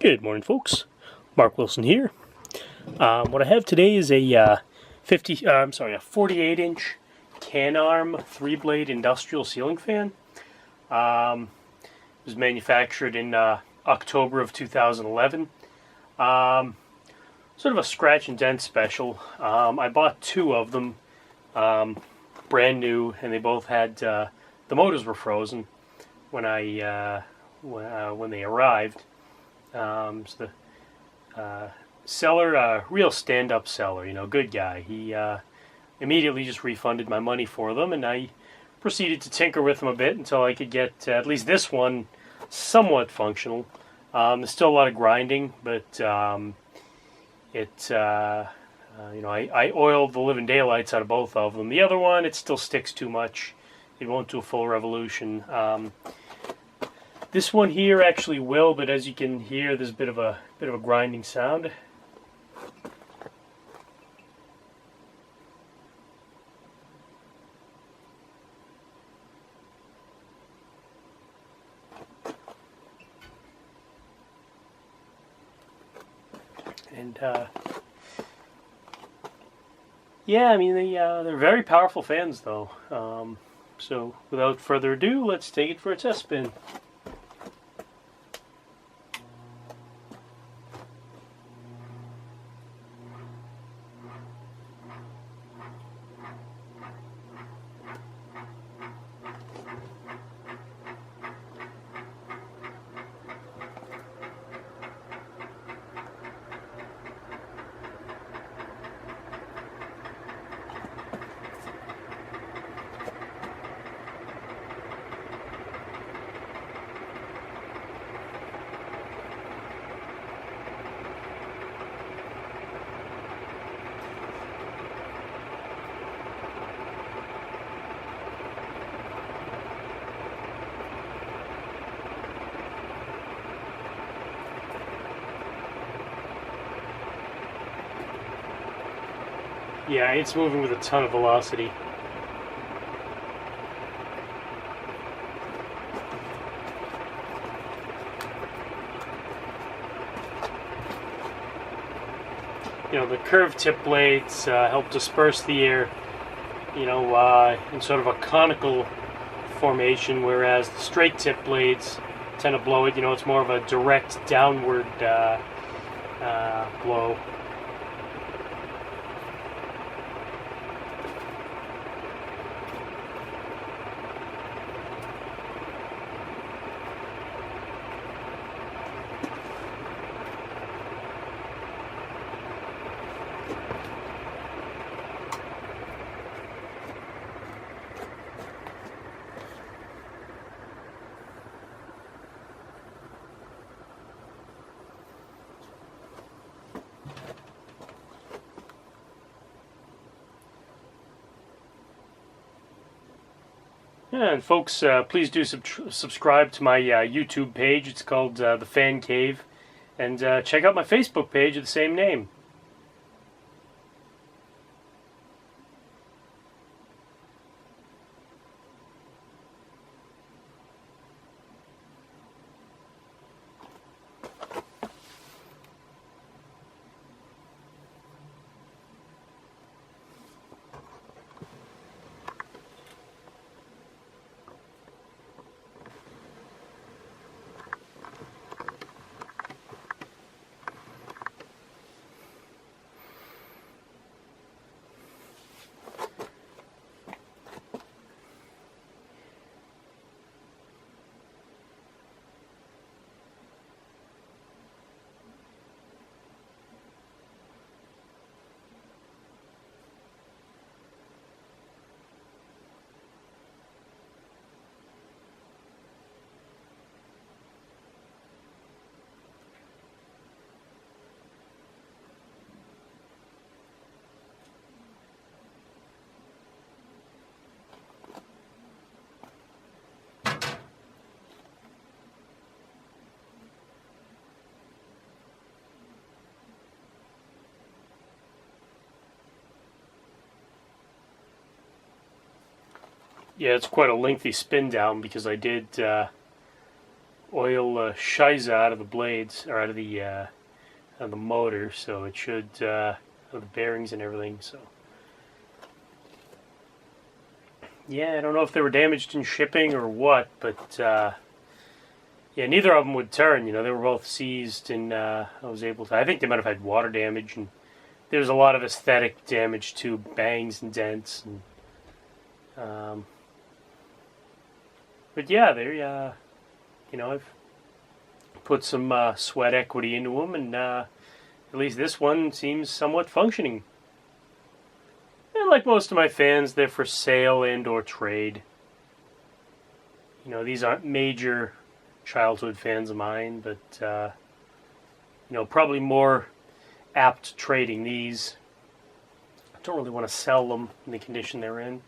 Good morning, folks. Mark Wilson here. What I have today is a 48-inch Canarm 3-blade industrial ceiling fan. It was manufactured in October of 2011. Sort of a scratch and dent special. I bought two of them, brand new, and they both had the motors were frozen when when they arrived. So the seller, real stand-up seller, good guy. He immediately just refunded my money for them, and I proceeded to tinker with them a bit until I could get at least this one somewhat functional. There's still a lot of grinding, but I oiled the living daylights out of both of them. The other one, it still sticks too much. It won't do a full revolution. This one here actually will, but as you can hear, there's a bit of a grinding sound. And yeah, I mean they're very powerful fans, though. So without further ado, let's take it for a test spin. Yeah, it's moving with a ton of velocity. The curved tip blades help disperse the air, in sort of a conical formation, whereas the straight tip blades tend to blow it. It's more of a direct downward blow. Yeah, and folks, please do subscribe to my YouTube page. It's called the Fancave, and check out my Facebook page of the same name. Yeah, it's quite a lengthy spin down because I did oil shiza out of the blades, or out of the motor, so it should, out of the bearings and everything, so. Yeah, I don't know if they were damaged in shipping or what, but yeah, neither of them would turn. They were both seized, and I was able to. I think they might have had water damage, and there was a lot of aesthetic damage too, bangs and dents, and but yeah, they I've put some sweat equity into them, and at least this one seems somewhat functioning. And like most of my fans, they're for sale and or trade. These aren't major childhood fans of mine, but probably more apt trading these. I don't really want to sell them in the condition they're in.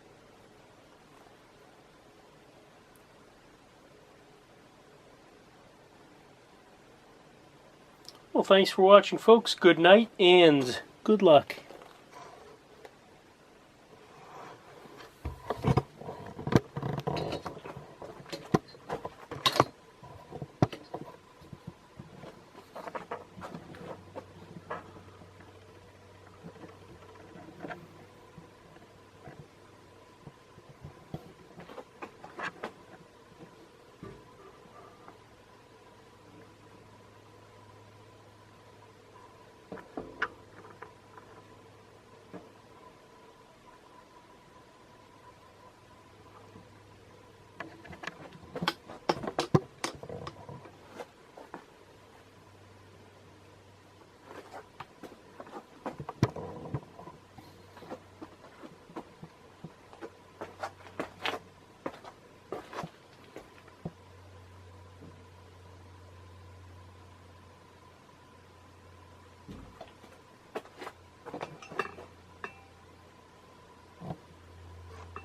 Well, thanks for watching, folks. Good night and good luck.